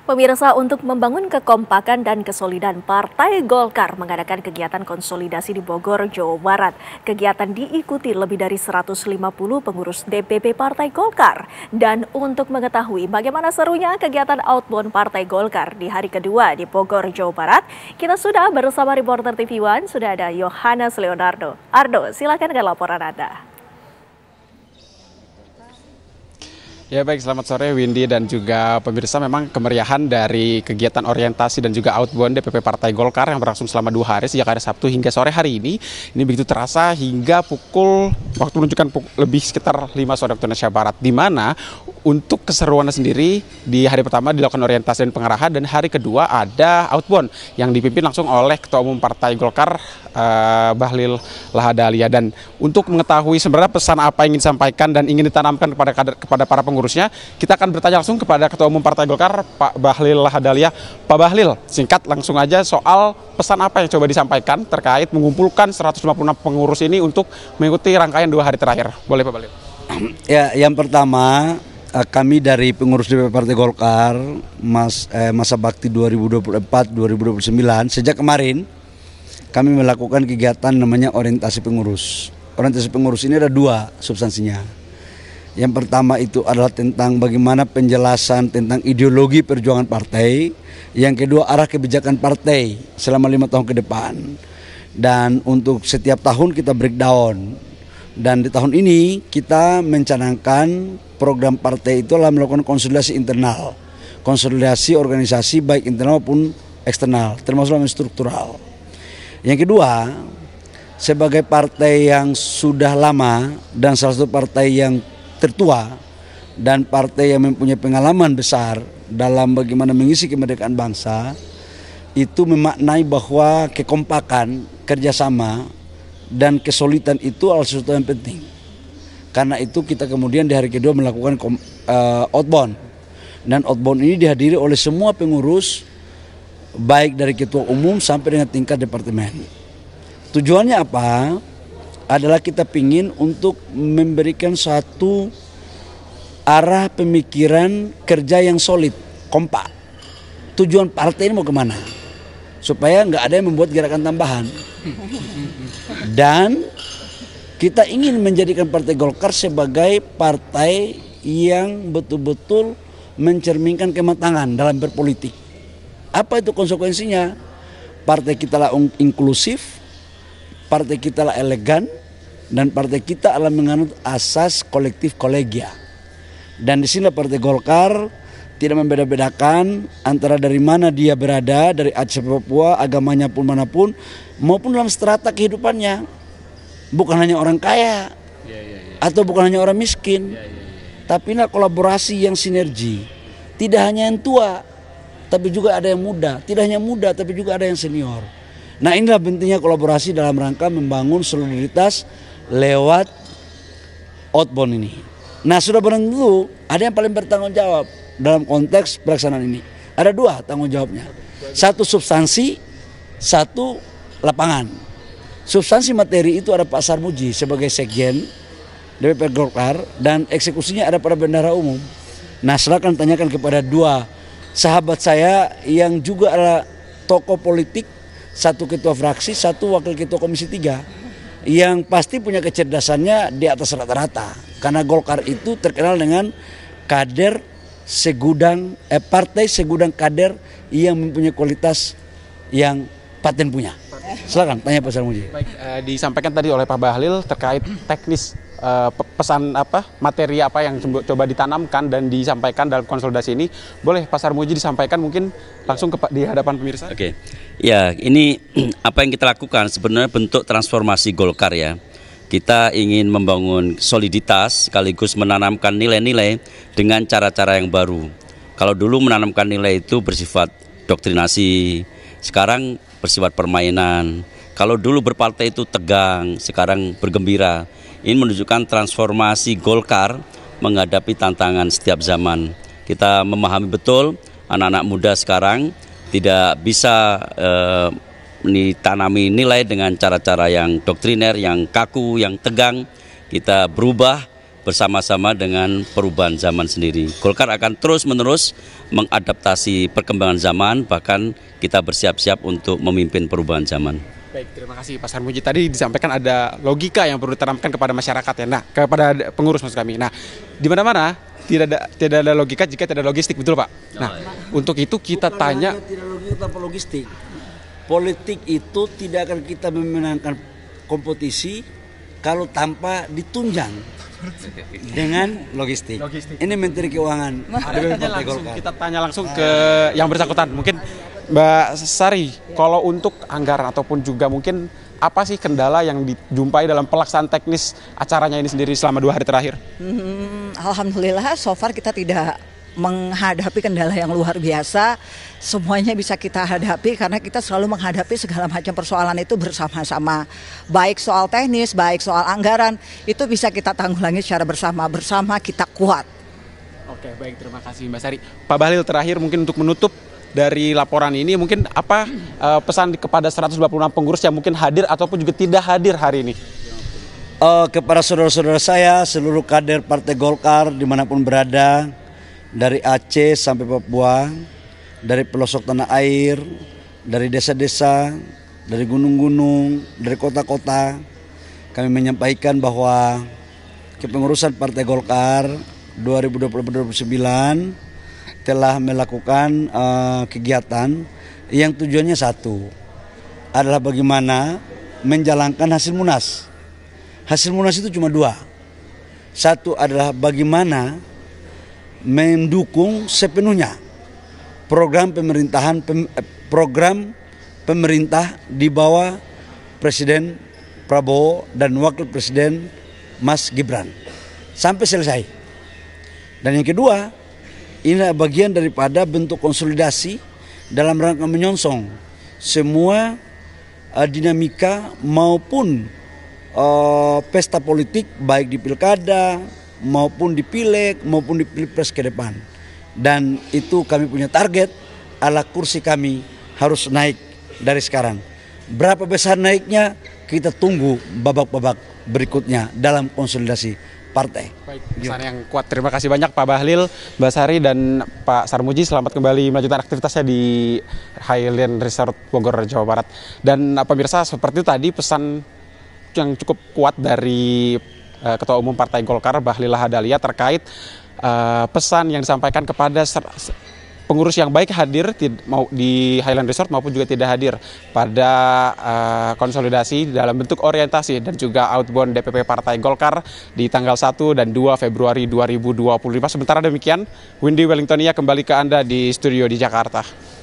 Pemirsa, untuk membangun kekompakan dan kesolidan Partai Golkar mengadakan kegiatan konsolidasi di Bogor, Jawa Barat. Kegiatan diikuti lebih dari 150 pengurus DPP Partai Golkar. Dan untuk mengetahui bagaimana serunya kegiatan outbound Partai Golkar di hari kedua di Bogor, Jawa Barat, kita sudah bersama reporter TV One, sudah ada Yohanes Leonardo. Ardo, silakan ke laporan Anda. Ya baik, selamat sore Windy dan juga pemirsa. Memang kemeriahan dari kegiatan orientasi dan juga outbound DPP Partai Golkar yang berlangsung selama 2 hari sejak hari Sabtu hingga sore hari ini begitu terasa hingga waktu menunjukkan lebih sekitar 5 sore waktu Indonesia Barat, di mana untuk keseruannya sendiri di hari pertama dilakukan orientasi dan pengarahan, dan hari kedua ada outbound yang dipimpin langsung oleh Ketua Umum Partai Golkar Bahlil Lahadalia. Dan untuk mengetahui sebenarnya pesan apa yang ingin disampaikan dan ingin ditanamkan kepada para pengurusnya, kita akan bertanya langsung kepada Ketua Umum Partai Golkar Pak Bahlil Lahadalia. Pak Bahlil, singkat langsung aja soal pesan apa yang coba disampaikan terkait mengumpulkan 156 pengurus ini untuk mengikuti rangkaian 2 hari terakhir. Boleh Pak Bahlil? Ya, yang pertama, kami dari pengurus DPP Partai Golkar masa bakti 2024-2029, sejak kemarin kami melakukan kegiatan namanya orientasi pengurus. Orientasi pengurus ini ada 2 substansinya. Yang pertama itu adalah tentang bagaimana penjelasan tentang ideologi perjuangan partai. Yang kedua, arah kebijakan partai selama 5 tahun ke depan. Dan untuk setiap tahun kita breakdown. Dan di tahun ini kita mencanangkan program partai itu adalah melakukan konsolidasi internal. Konsolidasi organisasi baik internal maupun eksternal, termasuk struktural. Yang kedua, sebagai partai yang sudah lama dan salah satu partai yang tertua dan partai yang mempunyai pengalaman besar dalam bagaimana mengisi kemerdekaan bangsa, itu memaknai bahwa kekompakan, kerjasama, dan kesulitan itu adalah sesuatu yang penting. Karena itu kita kemudian di hari kedua melakukan outbound. Dan outbound ini dihadiri oleh semua pengurus, baik dari ketua umum sampai dengan tingkat departemen. Tujuannya apa? Adalah kita ingin untuk memberikan satu arah pemikiran kerja yang solid, kompak. Tujuan partai ini mau kemana? Supaya nggak ada yang membuat gerakan tambahan. Dan kita ingin menjadikan Partai Golkar sebagai partai yang betul-betul mencerminkan kematangan dalam berpolitik. Apa itu konsekuensinya? Partai kita lah inklusif, partai kita lah elegan, dan partai kita adalah menganut asas kolektif kolegia. Dan di sini Partai Golkar tidak membeda-bedakan antara dari mana dia berada, dari Aceh Papua, agamanya pun manapun, maupun dalam strata kehidupannya. Bukan hanya orang kaya, atau bukan hanya orang miskin, tapi ini kolaborasi yang sinergi. Tidak hanya yang tua, tapi juga ada yang muda. Tidak hanya muda, tapi juga ada yang senior. Nah, inilah pentingnya kolaborasi dalam rangka membangun solidaritas lewat outbound ini. Nah, sudah barang tentu ada yang paling bertanggung jawab dalam konteks pelaksanaan ini. Ada 2 tanggung jawabnya. 1 substansi, 1 lapangan. Substansi materi itu ada Pak Sarmuji sebagai sekjen DPP Golkar, dan eksekusinya ada pada bendahara umum. Nah, silakan tanyakan kepada 2 sahabat saya yang juga adalah tokoh politik, 1 ketua fraksi, 1 wakil ketua komisi 3, yang pasti punya kecerdasannya di atas rata-rata. Karena Golkar itu terkenal dengan kader partai segudang kader yang mempunyai kualitas yang paten punya. Silakan tanya Pak Sarmuji. Baik, disampaikan tadi oleh Pak Bahlil terkait teknis pesan materi apa yang coba ditanamkan dan disampaikan dalam konsolidasi ini. Boleh Pak Sarmuji disampaikan mungkin langsung di hadapan pemirsa? Oke. Ya, ini apa yang kita lakukan sebenarnya bentuk transformasi Golkar ya. Kita ingin membangun soliditas sekaligus menanamkan nilai-nilai dengan cara-cara yang baru. Kalau dulu menanamkan nilai itu bersifat doktrinasi, sekarang bersifat permainan. Kalau dulu berpartai itu tegang, sekarang bergembira. Ini menunjukkan transformasi Golkar menghadapi tantangan setiap zaman. Kita memahami betul anak-anak muda sekarang tidak bisa ditanami nilai dengan cara-cara yang doktriner, yang kaku, yang tegang. Kita berubah bersama-sama dengan perubahan zaman sendiri. Golkar akan terus-menerus mengadaptasi perkembangan zaman, bahkan kita bersiap-siap untuk memimpin perubahan zaman. Baik, terima kasih Pak Sarmuji. Tadi disampaikan ada logika yang perlu ditanamkan kepada masyarakat ya. Nah, kepada pengurus maksud kami. Nah, di mana-mana tidak ada logika jika tidak ada logistik, betul Pak? Nah, untuk itu kita tanya. Tidak logika tanpa logistik. Politik itu tidak akan kita memenangkan kompetisi kalau tanpa ditunjang dengan logistik. Ini Menteri Keuangan. Kita tanya langsung ke yang bersangkutan. Mungkin Mbak Sari, kalau untuk anggaran ataupun juga mungkin apa sih kendala yang dijumpai dalam pelaksanaan teknis acaranya ini sendiri selama 2 hari terakhir? Alhamdulillah, so far kita tidak menghadapi kendala yang luar biasa. Semuanya bisa kita hadapi karena kita selalu menghadapi segala macam persoalan itu bersama-sama. Baik soal teknis, baik soal anggaran, itu bisa kita tanggulangi secara bersama. Bersama kita kuat. Oke, baik, terima kasih Mbak Sari. Pak Bahlil, terakhir mungkin untuk menutup dari laporan ini, mungkin apa pesan kepada 126 pengurus yang mungkin hadir ataupun juga tidak hadir hari ini? Kepada saudara-saudara saya, seluruh kader Partai Golkar dimanapun berada, dari Aceh sampai Papua, dari pelosok tanah air, dari desa-desa, dari gunung-gunung, dari kota-kota, kami menyampaikan bahwa kepengurusan Partai Golkar 2020-2029 telah melakukan kegiatan yang tujuannya satu, adalah bagaimana menjalankan hasil Munas. Hasil Munas itu cuma 2. Satu adalah bagaimana mendukung sepenuhnya program pemerintah di bawah Presiden Prabowo dan Wakil Presiden Mas Gibran sampai selesai. Dan yang kedua, ini bagian daripada bentuk konsolidasi dalam rangka menyongsong semua dinamika maupun pesta politik baik di pilkada maupun di pileg maupun di pilpres ke depan. Dan itu kami punya target, ala kursi kami harus naik dari sekarang. Berapa besar naiknya kita tunggu babak-babak berikutnya dalam konsolidasi partai. Baik, pesan yang kuat. Terima kasih banyak Pak Bahlil, Mbak Sari, dan Pak Sarmuji. Selamat kembali melanjutkan aktivitasnya di Highland Resort Bogor, Jawa Barat. Dan pemirsa, seperti itu tadi pesan yang cukup kuat dari Ketua Umum Partai Golkar, Bahlil Lahadalia, terkait pesan yang disampaikan kepada pengurus yang baik hadir mau di Highland Resort maupun juga tidak hadir pada konsolidasi dalam bentuk orientasi dan juga outbound DPP Partai Golkar di tanggal 1 dan 2 Februari 2025. Sementara demikian, Windy Wellingtonia kembali ke Anda di studio di Jakarta.